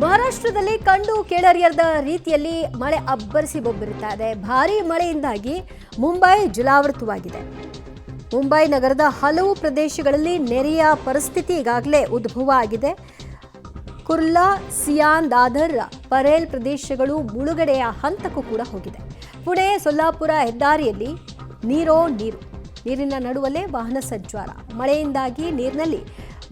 ಮಹಾರಾಷ್ಟ್ರದಲ್ಲಿ ಕಂಡು ಕೇಳರಿಯದ ರೀತಿಯಲ್ಲಿ ಮಳೆ ಅಬ್ಬರಿಸಿ ಬೊಬ್ಬರಿತಾ ಇದೆ. ಭಾರೀ ಮಳೆಯಿಂದಾಗಿ ಮುಂಬೈ ಜಲಾವೃತವಾಗಿದೆ. ಮುಂಬೈ ನಗರದ ಹಲವು ಪ್ರದೇಶಗಳಲ್ಲಿ ನೆರೆಯ ಪರಿಸ್ಥಿತಿ ಈಗಾಗಲೇ ಉದ್ಭವ ಆಗಿದೆ. ಕುರ್ಲಾ, ಸಿಯಾನ್, ದಾದರ್, ಪರೇಲ್ ಪ್ರದೇಶಗಳು ಮುಳುಗಡೆಯ ಹಂತಕ್ಕೂ ಕೂಡ ಹೋಗಿದೆ. ಪುಣೆ ಸೊಲ್ಲಾಪುರ ಹೆದ್ದಾರಿಯಲ್ಲಿ ನೀರಿನ ನಡುವಲ್ಲೇ ವಾಹನ ಸಂಚಾರ. ಮಳೆಯಿಂದಾಗಿ ನೀರಿನಲ್ಲಿ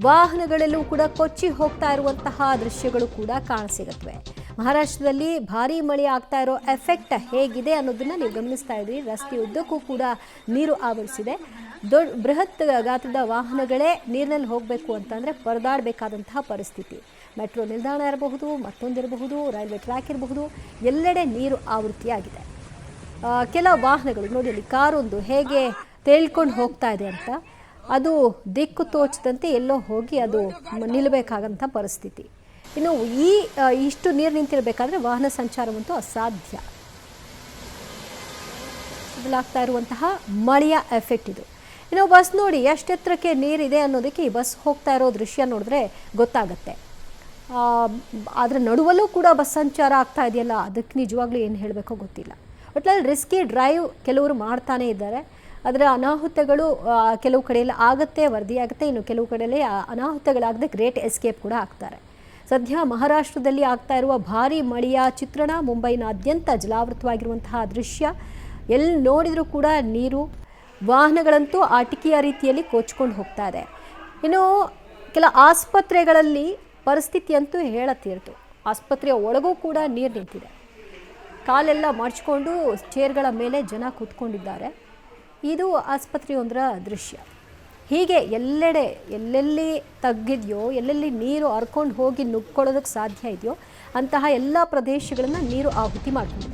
ವಾಹನಗಳೆಲ್ಲೂ ಕೂಡ ಕೊಚ್ಚಿ ಹೋಗ್ತಾ ಇರುವಂತಹ ದೃಶ್ಯಗಳು ಕೂಡ ಕಾಣಸಿಗುತ್ತವೆ. ಮಹಾರಾಷ್ಟ್ರದಲ್ಲಿ ಭಾರೀ ಮಳೆ ಆಗ್ತಾ ಇರೋ ಎಫೆಕ್ಟ್ ಹೇಗಿದೆ ಅನ್ನೋದನ್ನ ನೀವು ಗಮನಿಸ್ತಾ ಇದ್ರಿ. ರಸ್ತೆ ಉದ್ದಕ್ಕೂ ಕೂಡ ನೀರು ಆವರಿಸಿದೆ. ಬೃಹತ್ ಗಾತ್ರದ ವಾಹನಗಳೇ ನೀರಿನಲ್ಲಿ ಹೋಗಬೇಕು ಅಂತಂದರೆ ಪರದಾಡಬೇಕಾದಂತಹ ಪರಿಸ್ಥಿತಿ. ಮೆಟ್ರೋ ನಿಲ್ದಾಣ ಇರಬಹುದು, ಮತ್ತೊಂದಿರಬಹುದು, ರೈಲ್ವೆ ಟ್ರ್ಯಾಕ್ ಇರಬಹುದು, ಎಲ್ಲೆಡೆ ನೀರು ಆವೃತ್ತಿಯಾಗಿದೆ. ಕೆಲ ವಾಹನಗಳು ನೋಡಿ, ಅಲ್ಲಿ ಕಾರೊಂದು ಹೇಗೆ ತೇಳ್ಕೊಂಡು ಹೋಗ್ತಾ ಇದೆ ಅಂತ, ಅದು ದಿಕ್ಕು ತೋಚದಂತೆ ಎಲ್ಲೋ ಹೋಗಿ ಅದು ನಿಲ್ಲಬೇಕಾಗಂಥ ಪರಿಸ್ಥಿತಿ. ಇನ್ನು ಇಷ್ಟು ನೀರು ನಿಂತಿರಬೇಕಾದ್ರೆ ವಾಹನ ಸಂಚಾರವಂತೂ ಅಸಾಧ್ಯ. ಬದಲಾಗ್ತಾ ಇರುವಂತಹ ಮಳೆಯ ಎಫೆಕ್ಟ್ ಇದು. ಇನ್ನು ಬಸ್ ನೋಡಿ ಎಷ್ಟು ಎತ್ತರಕ್ಕೆ ನೀರಿದೆ ಅನ್ನೋದಕ್ಕೆ ಈ ಬಸ್ ಹೋಗ್ತಾ ಇರೋ ದೃಶ್ಯ ನೋಡಿದ್ರೆ ಗೊತ್ತಾಗತ್ತೆ. ಅದರ ನಡುವಲ್ಲೂ ಕೂಡ ಬಸ್ ಸಂಚಾರ ಆಗ್ತಾ ಇದೆಯಲ್ಲ, ಅದಕ್ಕೆ ನಿಜವಾಗ್ಲೂ ಏನು ಹೇಳಬೇಕೋ ಗೊತ್ತಿಲ್ಲ. ಒಟ್ಟಲ್ಲಿ ರಿಸ್ಕಿ ಡ್ರೈವ್ ಕೆಲವರು ಮಾಡ್ತಾನೆ ಇದ್ದಾರೆ. ಅದರ ಅನಾಹುತಗಳು ಕೆಲವು ಕಡೆಯಲ್ಲಿ ಆಗುತ್ತೆ, ವರದಿಯಾಗುತ್ತೆ. ಇನ್ನು ಕೆಲವು ಕಡೆಯಲ್ಲಿ ಅನಾಹುತಗಳಾಗದೆ ಗ್ರೇಟ್ ಎಸ್ಕೇಪ್ ಕೂಡ ಆಗ್ತಾರೆ. ಸದ್ಯ ಮಹಾರಾಷ್ಟ್ರದಲ್ಲಿ ಆಗ್ತಾ ಇರುವ ಭಾರೀ ಮಳೆಯ ಚಿತ್ರಣ, ಮುಂಬೈನಾದ್ಯಂತ ಜಲಾವೃತವಾಗಿರುವಂತಹ ದೃಶ್ಯ. ಎಲ್ಲಿ ನೋಡಿದರೂ ಕೂಡ ನೀರು, ವಾಹನಗಳಂತೂ ಆಟಿಕೆಯ ರೀತಿಯಲ್ಲಿ ಕೊಚ್ಕೊಂಡು ಹೋಗ್ತಾ ಇದೆ. ಇನ್ನು ಕೆಲ ಆಸ್ಪತ್ರೆಗಳಲ್ಲಿ ಪರಿಸ್ಥಿತಿಯಂತೂ ಹೇಳತೀರ್ತು. ಆಸ್ಪತ್ರೆಯ ಒಳಗೂ ಕೂಡ ನೀರು ನಿಂತಿದೆ. ಕಾಲೆಲ್ಲ ಮಡ್ಚ್ಕೊಂಡು ಚೇರ್ಗಳ ಮೇಲೆ ಜನ ಕೂತ್ಕೊಂಡಿದ್ದಾರೆ. ಇದು ಆಸ್ಪತ್ರೆಯೊಂದರ ದೃಶ್ಯ. ಹೀಗೆ ಎಲ್ಲೆಡೆ ಎಲ್ಲೆಲ್ಲಿ ತಗ್ಗಿದೆಯೋ, ಎಲ್ಲೆಲ್ಲಿ ನೀರು ಹರ್ಕೊಂಡು ಹೋಗಿ ನುಗ್ಕೊಳ್ಳೋದಕ್ಕೆ ಸಾಧ್ಯ ಇದೆಯೋ ಅಂತಹ ಎಲ್ಲ ಪ್ರದೇಶಗಳನ್ನು ನೀರು ಆಹುತಿ ಮಾಡ್ಕೊಂಡಿದೆ.